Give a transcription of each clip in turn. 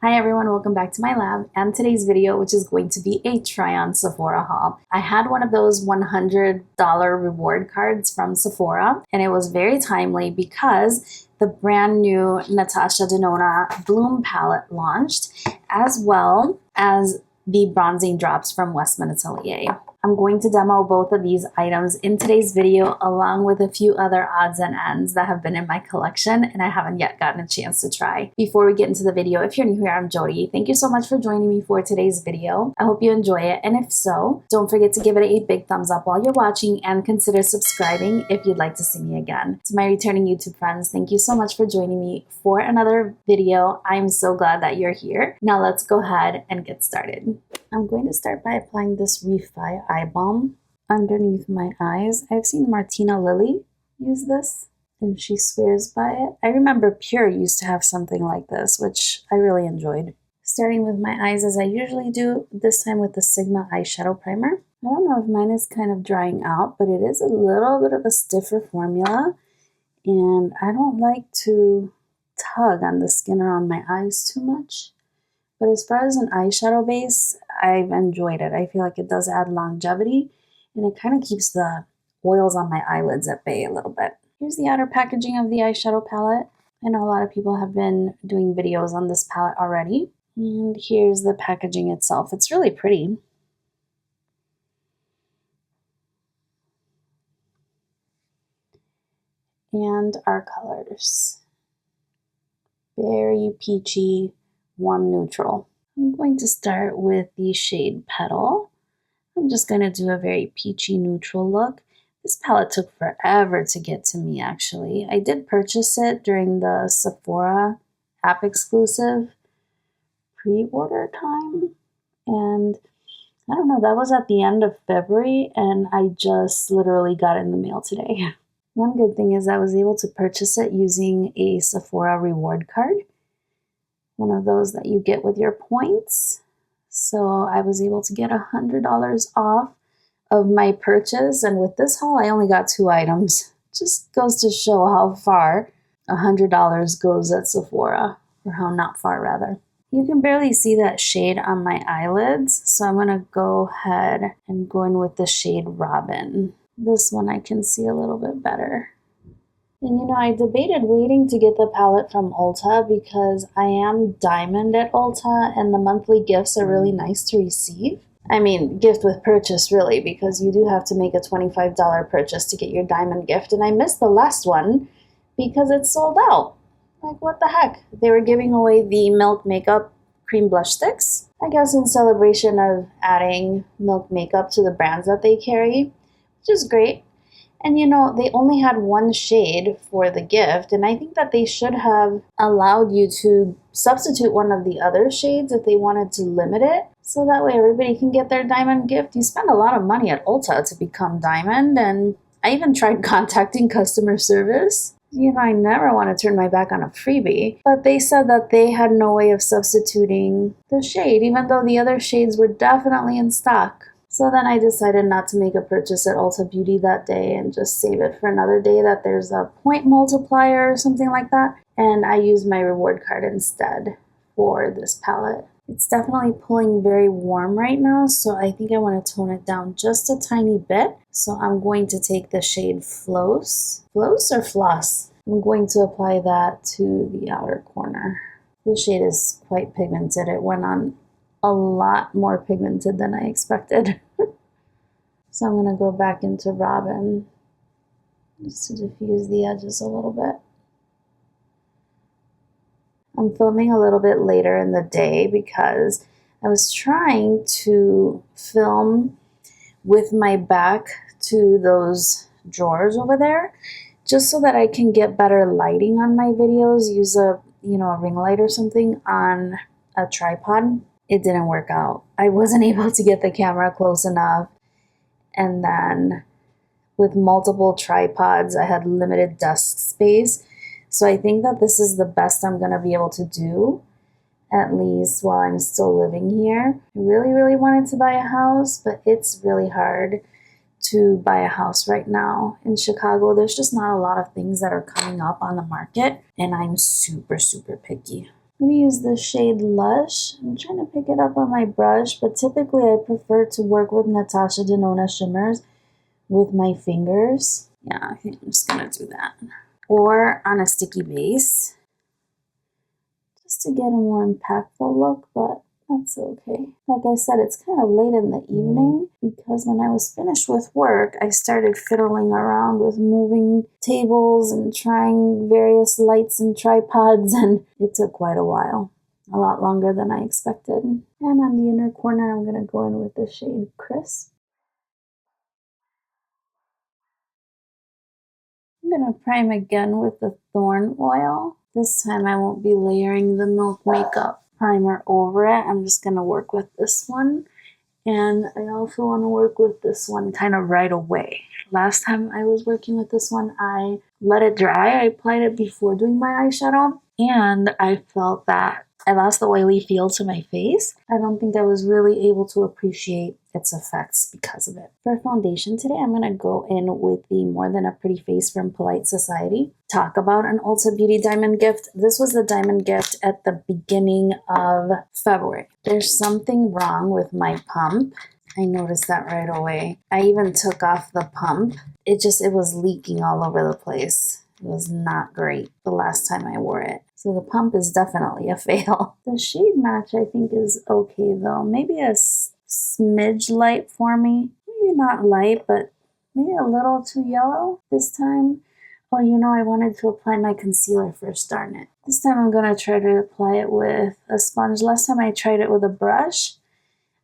Hi everyone, welcome back to my lab and today's video, which is going to be a try on Sephora haul. I had one of those $100 reward cards from Sephora and it was very timely because the brand new Natasha Denona Bloom palette launched, as well as the bronzing drops from Westman Atelier. I'm going to demo both of these items in today's video, along with a few other odds and ends that have been in my collection and I haven't yet gotten a chance to try. Before we get into the video, if you're new here, I'm Yori. Thank you so much for joining me for today's video. I hope you enjoy it, and if so, don't forget to give it a big thumbs up while you're watching and consider subscribing if you'd like to see me again. To my returning YouTube friends, thank you so much for joining me for another video. I'm so glad that you're here. Now let's go ahead and get started. I'm going to start by applying this Refy Eye Balm underneath my eyes. I've seen Martina Lily use this and she swears by it. I remember Pure used to have something like this, which I really enjoyed. Starting with my eyes as I usually do, this time with the Sigma eyeshadow primer. I don't know if mine is kind of drying out, but it is a little bit of a stiffer formula and I don't like to tug on the skin around my eyes too much. But as far as an eyeshadow base, I've enjoyed it. I feel like it does add longevity and it kind of keeps the oils on my eyelids at bay a little bit. Here's the outer packaging of the eyeshadow palette. I know a lot of people have been doing videos on this palette already. And here's the packaging itself. It's really pretty. And our colors. Very peachy, warm neutral. I'm going to start with the shade Petal. I'm just going to do a very peachy neutral look. This palette took forever to get to me actually. I did purchase it during the Sephora app exclusive pre-order time. And I don't know, that was at the end of February and I just literally got it in the mail today. One good thing is I was able to purchase it using a Sephora reward card. One of those that you get with your points. So I was able to get $100 off of my purchase, and with this haul I only got 2 items. Just goes to show how far $100 goes at Sephora, or how not far rather. You can barely see that shade on my eyelids, so I'm gonna go ahead and go in with the shade Robin. This one I can see a little bit better. And you know, I debated waiting to get the palette from Ulta because I am diamond at Ulta and the monthly gifts are really nice to receive. I mean, gift with purchase really, because you do have to make a $25 purchase to get your diamond gift. And I missed the last one because it's sold out. Like, what the heck? They were giving away the Milk Makeup cream blush sticks, I guess in celebration of adding Milk Makeup to the brands that they carry, which is great. And you know, they only had one shade for the gift, and I think that they should have allowed you to substitute one of the other shades if they wanted to limit it, so that way everybody can get their diamond gift. You spend a lot of money at Ulta to become diamond, and I even tried contacting customer service. You know, I never want to turn my back on a freebie, but they said that they had no way of substituting the shade, even though the other shades were definitely in stock. So then I decided not to make a purchase at Ulta Beauty that day and just save it for another day that there's a point multiplier or something like that. And I used my reward card instead for this palette. It's definitely pulling very warm right now, so I think I want to tone it down just a tiny bit. So I'm going to take the shade Floss. Floss or Floss? I'm going to apply that to the outer corner. This shade is quite pigmented. It went on a lot more pigmented than I expected. So I'm going to go back into Robin just to diffuse the edges a little bit. I'm filming a little bit later in the day because I was trying to film with my back to those drawers over there just so that I can get better lighting on my videos, use a ring light or something on a tripod. It didn't work out. I wasn't able to get the camera close enough. And then with multiple tripods, I had limited desk space. So I think that this is the best I'm going to be able to do, at least while I'm still living here. I really, really wanted to buy a house, but it's really hard to buy a house right now in Chicago. There's just not a lot of things that are coming up on the market, and I'm super, super picky. I'm going to use the shade Lush. I'm trying to pick it up on my brush, but typically I prefer to work with Natasha Denona shimmers with my fingers. Yeah, I think I'm just going to do that. Or on a sticky base, just to get a more impactful look, but that's okay. Like I said, it's kind of late in the evening because when I was finished with work, I started fiddling around with moving tables and trying various lights and tripods, and it took quite a while. A lot longer than I expected. And on the inner corner, I'm going to go in with the shade Crisp. I'm going to prime again with the Thorn oil. This time I won't be layering the Milk Makeup primer over it. I'm just going to work with this one. And I also want to work with this one kind of right away. Last time I was working with this one, I let it dry. I applied it before doing my eyeshadow. And I felt that I lost the oily feel to my face. I don't think I was really able to appreciate its effects because of it. For foundation today, I'm going to go in with the More Than a Pretty Face from Polite Society. Talk about an Ulta Beauty diamond gift. This was the diamond gift at the beginning of February. There's something wrong with my pump. I noticed that right away. I even took off the pump. It was leaking all over the place. It was not great the last time I wore it. So the pump is definitely a fail. The shade match I think is okay though. Maybe a smidge light for me. Maybe not light, but maybe a little too yellow this time. Oh, I wanted to apply my concealer first, darn it. This time I'm going to try to apply it with a sponge. Last time I tried it with a brush.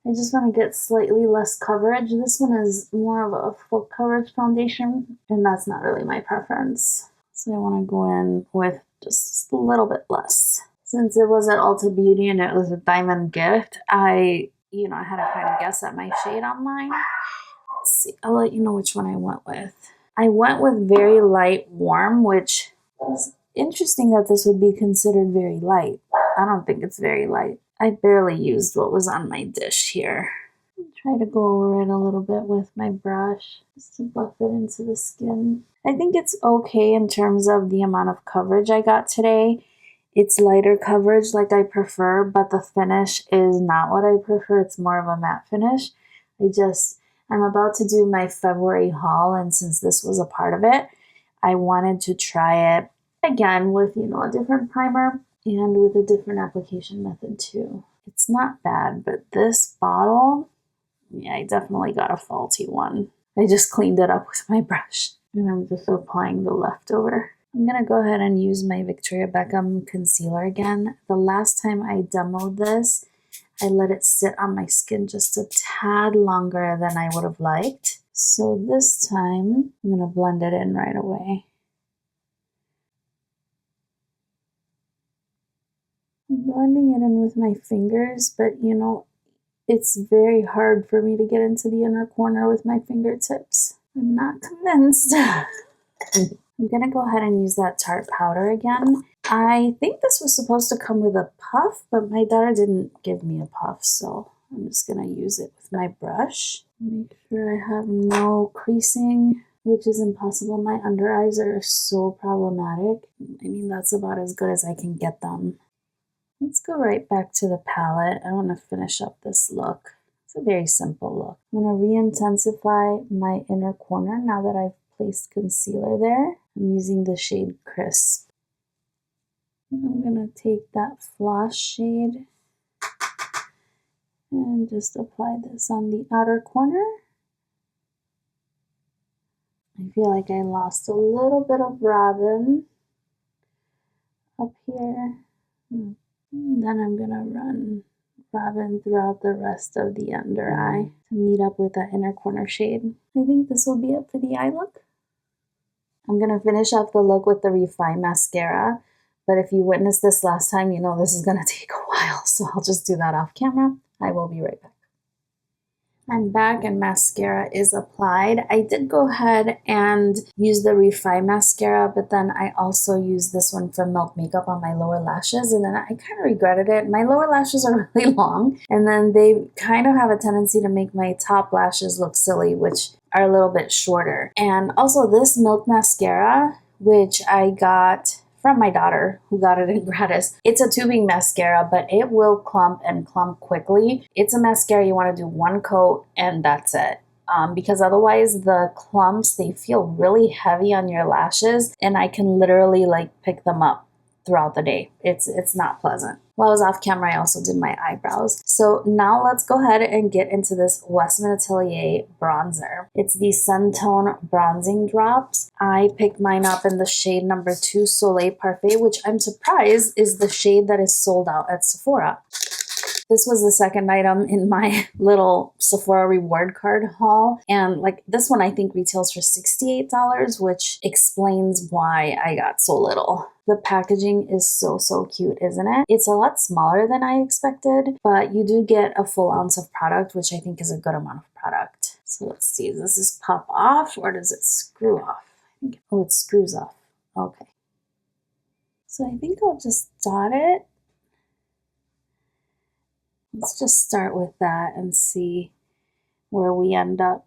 I just want to get slightly less coverage. This one is more of a full coverage foundation, and that's not really my preference. So I want to go in with just a little bit less. Since it was at Ulta Beauty and it was a diamond gift, I had to kind of guess at my shade online. Let's see. I'll let you know which one I went with. I went with Very Light Warm, which is interesting that this would be considered very light. I don't think it's very light. I barely used what was on my dish here. I'll try to go over it a little bit with my brush just to buff it into the skin. I think it's okay in terms of the amount of coverage I got today. It's lighter coverage like I prefer, but the finish is not what I prefer. It's more of a matte finish. I'm about to do my February haul, and since this was a part of it, I wanted to try it again with, a different primer and with a different application method too. It's not bad, but this bottle, yeah, I definitely got a faulty one. I just cleaned it up with my brush, and I'm just applying the leftover. I'm going to go ahead and use my Victoria Beckham concealer again. The last time I demoed this, I let it sit on my skin just a tad longer than I would have liked. So this time, I'm going to blend it in right away. I'm blending it in with my fingers, but it's very hard for me to get into the inner corner with my fingertips. I'm not convinced. I'm going to go ahead and use that Tarte powder again. I think this was supposed to come with a puff, but my daughter didn't give me a puff, so I'm just going to use it with my brush. Make sure I have no creasing, which is impossible. My under eyes are so problematic. I mean, that's about as good as I can get them. Let's go right back to the palette. I want to finish up this look. It's a very simple look. I'm going to re-intensify my inner corner now that I've placed concealer there. I'm using the shade Crisp. I'm going to take that floss shade and just apply this on the outer corner. I feel like I lost a little bit of Robin up here. And then I'm going to run Robin throughout the rest of the under eye to meet up with that inner corner shade. I think this will be it for the eye look. I'm going to finish off the look with the Refy mascara, but if you witnessed this last time, you know this is going to take a while, so I'll just do that off camera. I will be right back. I'm back and mascara is applied. I did go ahead and use the Refy mascara, but then I also used this one from Milk Makeup on my lower lashes, and then I kind of regretted it. My lower lashes are really long, and then they kind of have a tendency to make my top lashes look silly, which are a little bit shorter. And also this Milk mascara, which I got from my daughter who got it in gratis. It's a tubing mascara, but it will clump and clump quickly. It's a mascara you want to do one coat and that's it. Because otherwise the clumps, they feel really heavy on your lashes, and I can literally like pick them up throughout the day. It's not pleasant. While I was off camera, I also did my eyebrows. So now let's go ahead and get into this Westman Atelier bronzer. It's the Sun Tone Bronzing Drops. I picked mine up in the shade number 2 Soleil Parfait, which I'm surprised is the shade that is sold out at Sephora. This was the second item in my little Sephora reward card haul. And like this one, I think retails for $68, which explains why I got so little. The packaging is so cute, isn't it? It's a lot smaller than I expected, but you do get a full ounce of product, which I think is a good amount of product. So let's see, does this pop off or does it screw off? Oh, it screws off. Okay. So I think I'll just dot it. Let's just start with that and see where we end up.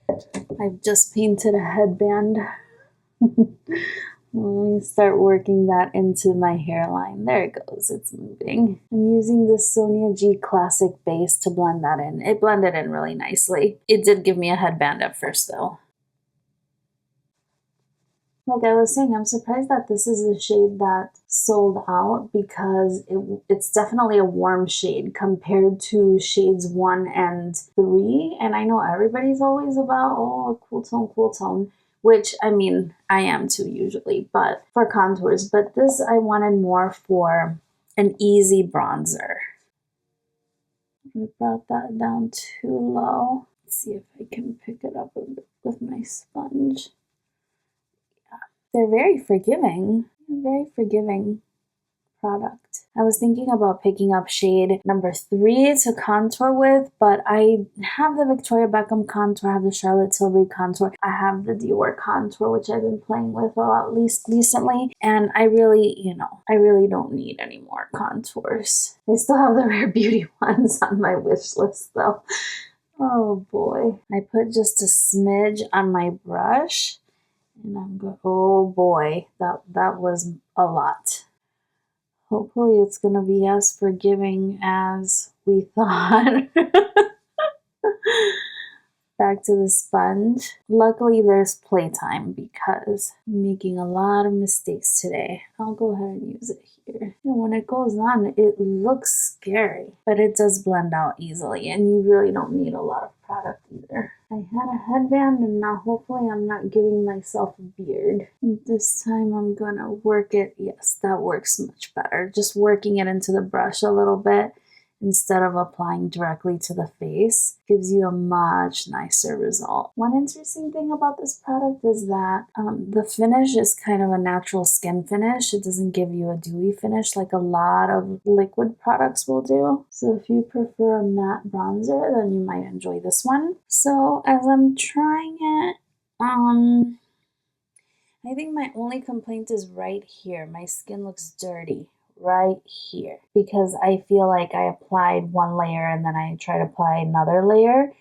I've just painted a headband. Let me start working that into my hairline. There it goes, it's moving. I'm using the Sonia G Classic base to blend that in. It blended in really nicely. It did give me a headband at first though. Like I was saying, I'm surprised that this is the shade that sold out because it's definitely a warm shade compared to shades 1 and 3. And I know everybody's always about, oh, cool tone, which I mean, I am too usually, but for contours. But this I wanted more for an easy bronzer. I brought that down too low. Let's see if I can pick it up a bit with my sponge. They're very forgiving product. I was thinking about picking up shade number 3 to contour with, but I have the Victoria Beckham contour, I have the Charlotte Tilbury contour, I have the Dior contour, which I've been playing with a lot recently, and I really don't need any more contours. I still have the Rare Beauty ones on my wish list though. Oh boy. I put just a smidge on my brush. And I'm going, oh boy, that was a lot. Hopefully it's going to be as forgiving as we thought. Back to the sponge. Luckily there's playtime because I'm making a lot of mistakes today. I'll go ahead and use it here. And when it goes on, it looks scary, but it does blend out easily and you really don't need a lot of product either. I had a headband and now hopefully I'm not giving myself a beard. This time I'm gonna work it. Yes, that works much better. Just working it into the brush a little bit instead of applying directly to the face gives you a much nicer result. One interesting thing about this product is that the finish is kind of a natural skin finish. It doesn't give you a dewy finish like a lot of liquid products will do. So if you prefer a matte bronzer, then you might enjoy this one. So as I'm trying it, I think my only complaint is right here. My skin looks dirty right here because I feel like I applied one layer and then I tried to apply another layer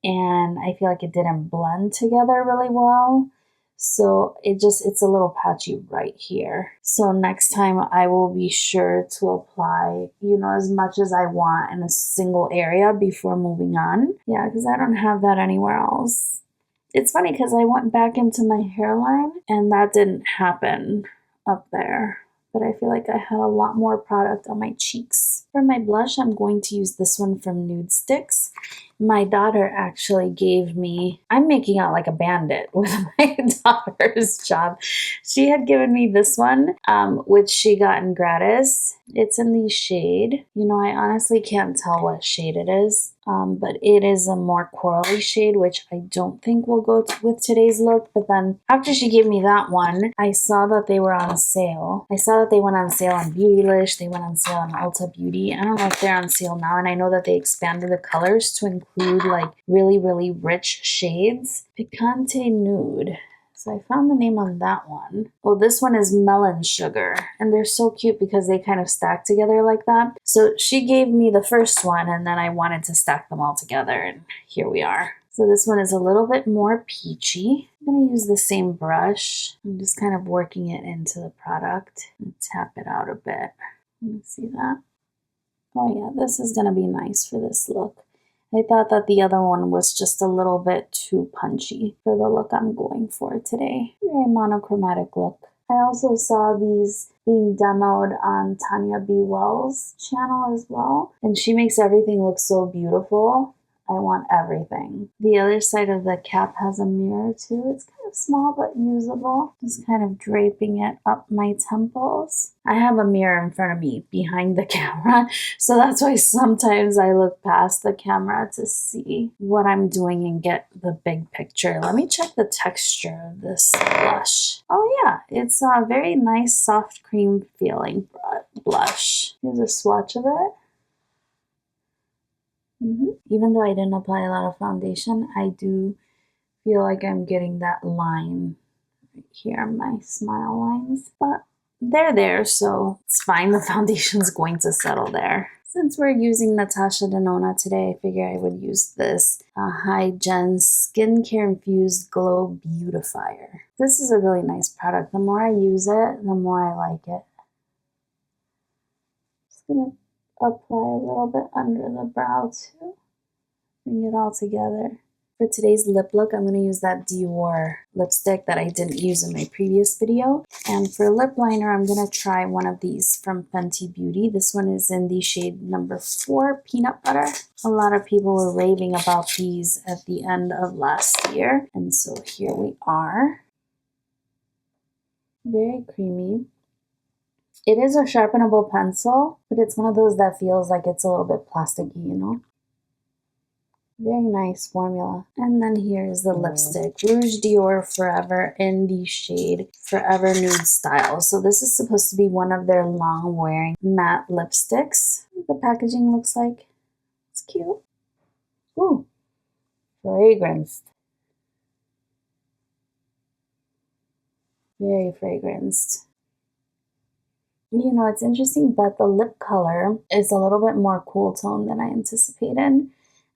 and I feel like it didn't blend together really well. So it's a little patchy right here. So next time I will be sure to apply, as much as I want in a single area before moving on. Yeah, because I don't have that anywhere else. It's funny because I went back into my hairline and that didn't happen up there. But I feel like I had a lot more product on my cheeks. For my blush, I'm going to use this one from Nudestix. My daughter actually gave me, I'm making out like a bandit with my daughter's job. She had given me this one, which she got in gratis. It's in the shade. I honestly can't tell what shade it is, but it is a more corally shade, which I don't think will go with today's look. But then after she gave me that one, I saw that they were on sale. I saw that they went on sale on Beautylish. They went on sale on Ulta Beauty. I don't know if they're on sale now, and I know that they expanded the colors to include like really, really rich shades. Picante Nude. So I found the name on that one. Oh, this one is Melon Sugar. And they're so cute because they kind of stack together like that. So she gave me the first one and then I wanted to stack them all together and here we are. So this one is a little bit more peachy. I'm going to use the same brush. I'm just kind of working it into the product and tap it out a bit. Let me see that. Oh yeah, this is going to be nice for this look. I thought that the other one was just a little bit too punchy for the look I'm going for today. Very monochromatic look. I also saw these being demoed on Tanya B. Wells' channel as well, and she makes everything look so beautiful. I want everything. The other side of the cap has a mirror too. It's kind of small but usable. Just kind of draping it up my temples. I have a mirror in front of me behind the camera, so that's why sometimes I look past the camera to see what I'm doing and get the big picture. Let me check the texture of this blush. Oh yeah, it's a very nice soft cream feeling blush. Here's a swatch of it. Even though I didn't apply a lot of foundation, I do feel like I'm getting that line right here, my smile lines. But they're there, so it's fine. The foundation's going to settle there. Since we're using Natasha Denona today, I figure I would use this High-Gen Skincare Infused Glow Beautifier. This is a really nice product. The more I use it, the more I like it. Just gonna apply a little bit under the brow too. Bring it all together. For today's lip look, I'm going to use that Dior lipstick that I didn't use in my previous video. And for lip liner, I'm going to try one of these from Fenty Beauty. This one is in the shade number 4, Peanut Butter. A lot of people were raving about these at the end of last year. And so here we are. Very creamy. It is a sharpenable pencil, but it's one of those that feels like it's a little bit plasticky, you know? Very nice formula. And then here's the lipstick. Rouge Dior Forever in the shade Forever Nude Style. So this is supposed to be one of their long-wearing matte lipsticks. The packaging looks like. It's cute. Ooh, fragranced. Very fragranced. You know, it's interesting, but the lip color is a little bit more cool tone than I anticipated.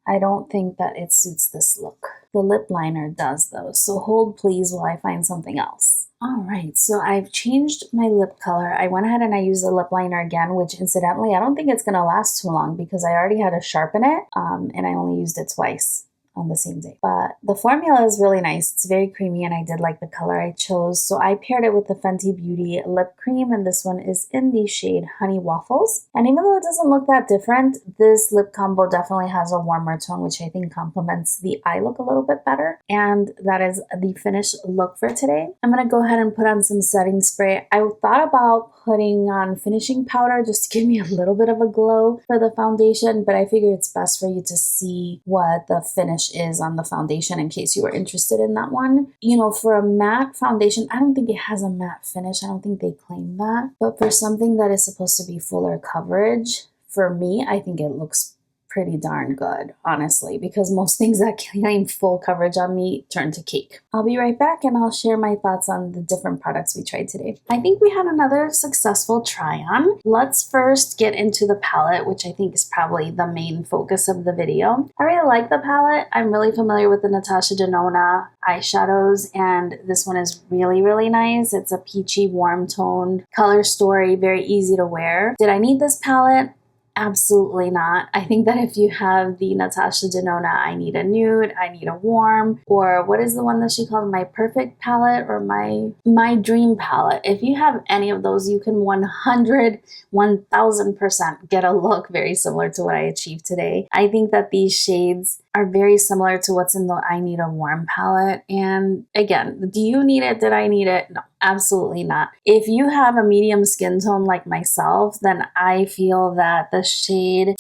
I don't think that it suits this look. The lip liner does though, so hold please while I find something else. Alright, so I've changed my lip color. I went ahead and I used the lip liner again, which incidentally, I don't think it's going to last too long because I already had to sharpen it, and I only used it twice on the same day. But the formula is really nice. It's very creamy and I did like the color I chose. So I paired it with the Fenty Beauty lip cream, and this one is in the shade Honey Waffles. And even though it doesn't look that different, this lip combo definitely has a warmer tone, which I think complements the eye look a little bit better. And that is the finished look for today. I'm going to go ahead and put on some setting spray. I thought about putting on finishing powder just to give me a little bit of a glow for the foundation, but I figure it's best for you to see what the finish is on the foundation in case you were interested in that one. You know, for a matte foundation, I don't think it has a matte finish. I don't think they claim that. But for something that is supposed to be fuller coverage, for me, I think it looks pretty darn good, honestly, because most things that claim full coverage on me turn to cake. I'll be right back and I'll share my thoughts on the different products we tried today. I think we had another successful try on. Let's first get into the palette, which I think is probably the main focus of the video. I really like the palette. I'm really familiar with the Natasha Denona eyeshadows, and this one is really, really nice. It's a peachy, warm toned color story, very easy to wear. Did I need this palette? Absolutely not. I think that if you have the Natasha Denona I Need a Nude, I Need a Warm, or what is the one that she called My Perfect Palette or My Dream Palette, if you have any of those, you can 1000% get a look very similar to what I achieved today. I think that these shades are very similar to what's in the I Need a Warm palette. And again, do you need it? Did I need it? No, absolutely not. If you have a medium skin tone like myself, then I feel that the shade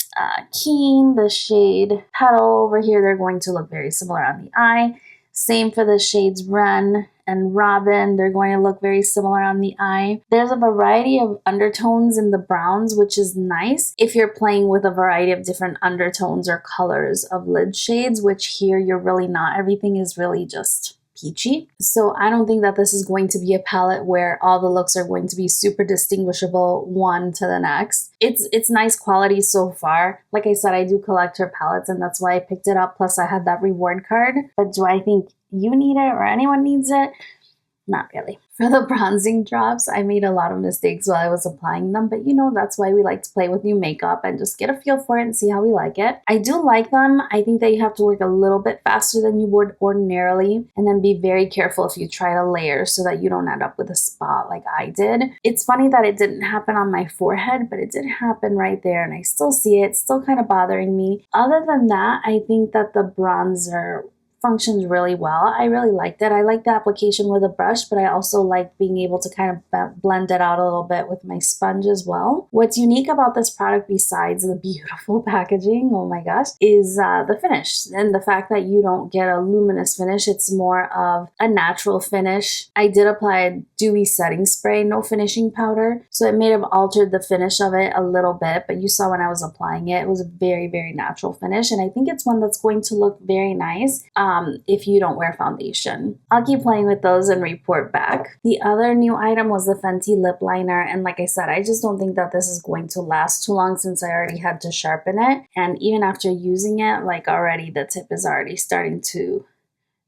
Keen, the shade Petal over here, they're going to look very similar on the eye. Same for the shades Ren and Robin. They're going to look very similar on the eye. There's a variety of undertones in the browns, which is nice if you're playing with a variety of different undertones or colors of lid shades, which here you're really not. Everything is really just peachy. So I don't think that this is going to be a palette where all the looks are going to be super distinguishable one to the next. It's nice quality so far. Like I said, I do collect her palettes and that's why I picked it up. Plus I had that reward card. But do I think you need it or anyone needs it? Not really. For the bronzing drops, I made a lot of mistakes while I was applying them, but you know, that's why we like to play with new makeup and just get a feel for it and see how we like it. I do like them. I think that you have to work a little bit faster than you would ordinarily, and then be very careful if you try to layer so that you don't end up with a spot like I did. It's funny that it didn't happen on my forehead, but it did happen right there, and I still see it. It's still kind of bothering me. Other than that, I think that the bronzer functions really well. I really liked it. I like the application with a brush, but I also like being able to kind of blend it out a little bit with my sponge as well. What's unique about this product, besides the beautiful packaging, oh my gosh, is the finish and the fact that you don't get a luminous finish. It's more of a natural finish. I did apply a dewy setting spray, no finishing powder, so it may have altered the finish of it a little bit, but you saw when I was applying it, it was a very, very natural finish, and I think it's one that's going to look very nice if you don't wear foundation. I'll keep playing with those and report back. The other new item was the Fenty lip liner, and like I said, I just don't think that this is going to last too long since I already had to sharpen it, and even after using it, like already the tip is already starting to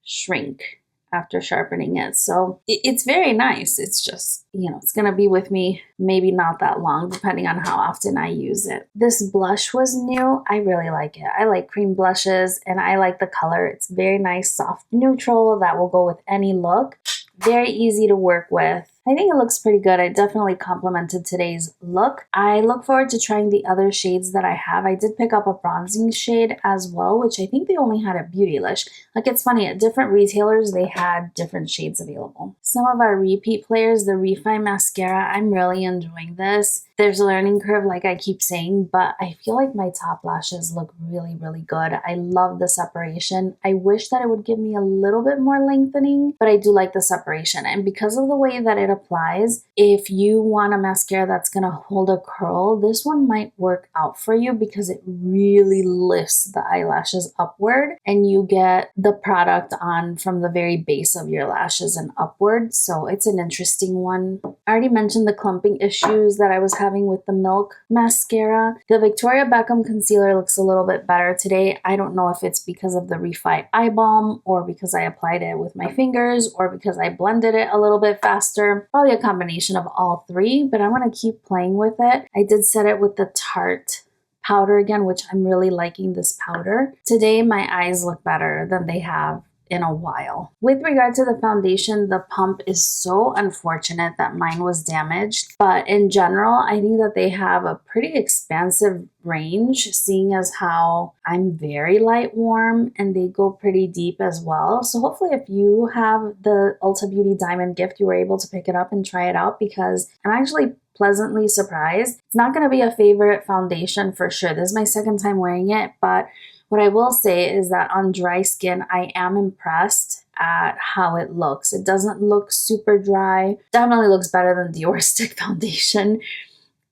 shrink after sharpening it. So it's very nice. It's just, you know, it's gonna be with me maybe not that long depending on how often I use it. This blush was new. I really like it. I like cream blushes and I like the color. It's very nice, soft neutral that will go with any look. Very easy to work with. I think it looks pretty good. I definitely complimented today's look. I look forward to trying the other shades that I have. I did pick up a bronzing shade as well, which I think they only had at Beautylish. Like, it's funny, at different retailers, they had different shades available. Some of our repeat players, the Refy mascara, I'm really enjoying this. There's a learning curve, like I keep saying, but I feel like my top lashes look really, really good. I love the separation. I wish that it would give me a little bit more lengthening, but I do like the separation. And because of the way that it applies, if you want a mascara that's going to hold a curl, this one might work out for you because it really lifts the eyelashes upward and you get the product on from the very base of your lashes and upward. So it's an interesting one. I already mentioned the clumping issues that I was having with the Milk mascara. The Victoria Beckham concealer looks a little bit better today. I don't know if it's because of the Refy Eye Balm or because I applied it with my fingers or because I blended it a little bit faster. Probably a combination of all three, but I want to keep playing with it. I did set it with the Tarte powder again, which I'm really liking this powder. Today, my eyes look better than they have in a while. With regard to the foundation, the pump is so unfortunate that mine was damaged, but in general, I think that they have a pretty expansive range, seeing as how I'm very light warm and they go pretty deep as well. So hopefully if you have the Ulta Beauty Diamond gift, you were able to pick it up and try it out, because I'm actually pleasantly surprised. It's not going to be a favorite foundation for sure. This is my second time wearing it, but what I will say is that on dry skin, I am impressed at how it looks. It doesn't look super dry. Definitely looks better than Dior Stick Foundation.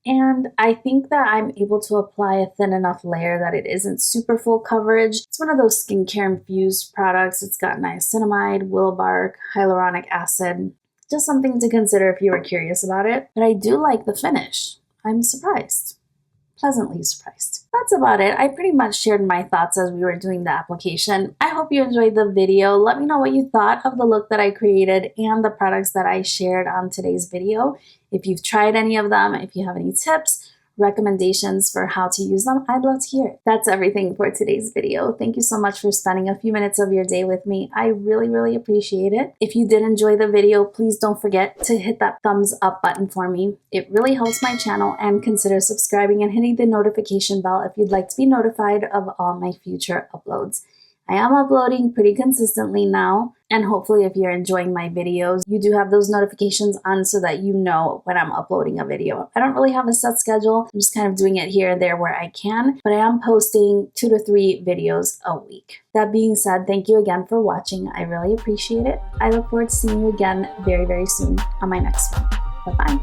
And I think that I'm able to apply a thin enough layer that it isn't super full coverage. It's one of those skincare infused products. It's got niacinamide, willow bark, hyaluronic acid. Just something to consider if you were curious about it. But I do like the finish. I'm surprised. Pleasantly surprised. That's about it. I pretty much shared my thoughts as we were doing the application. I hope you enjoyed the video. Let me know what you thought of the look that I created and the products that I shared on today's video. If you've tried any of them, if you have any tips, recommendations for how to use them, I'd love to hear it. That's everything for today's video. Thank you so much for spending a few minutes of your day with me. I really, really appreciate it. If you did enjoy the video, please don't forget to hit that thumbs up button for me. It really helps my channel, and consider subscribing and hitting the notification bell if you'd like to be notified of all my future uploads. I am uploading pretty consistently now, and hopefully if you're enjoying my videos, you do have those notifications on so that you know when I'm uploading a video. I don't really have a set schedule. I'm just kind of doing it here and there where I can, but I am posting 2 to 3 videos a week. That being said, thank you again for watching. I really appreciate it. I look forward to seeing you again very, very soon on my next one. Bye-bye.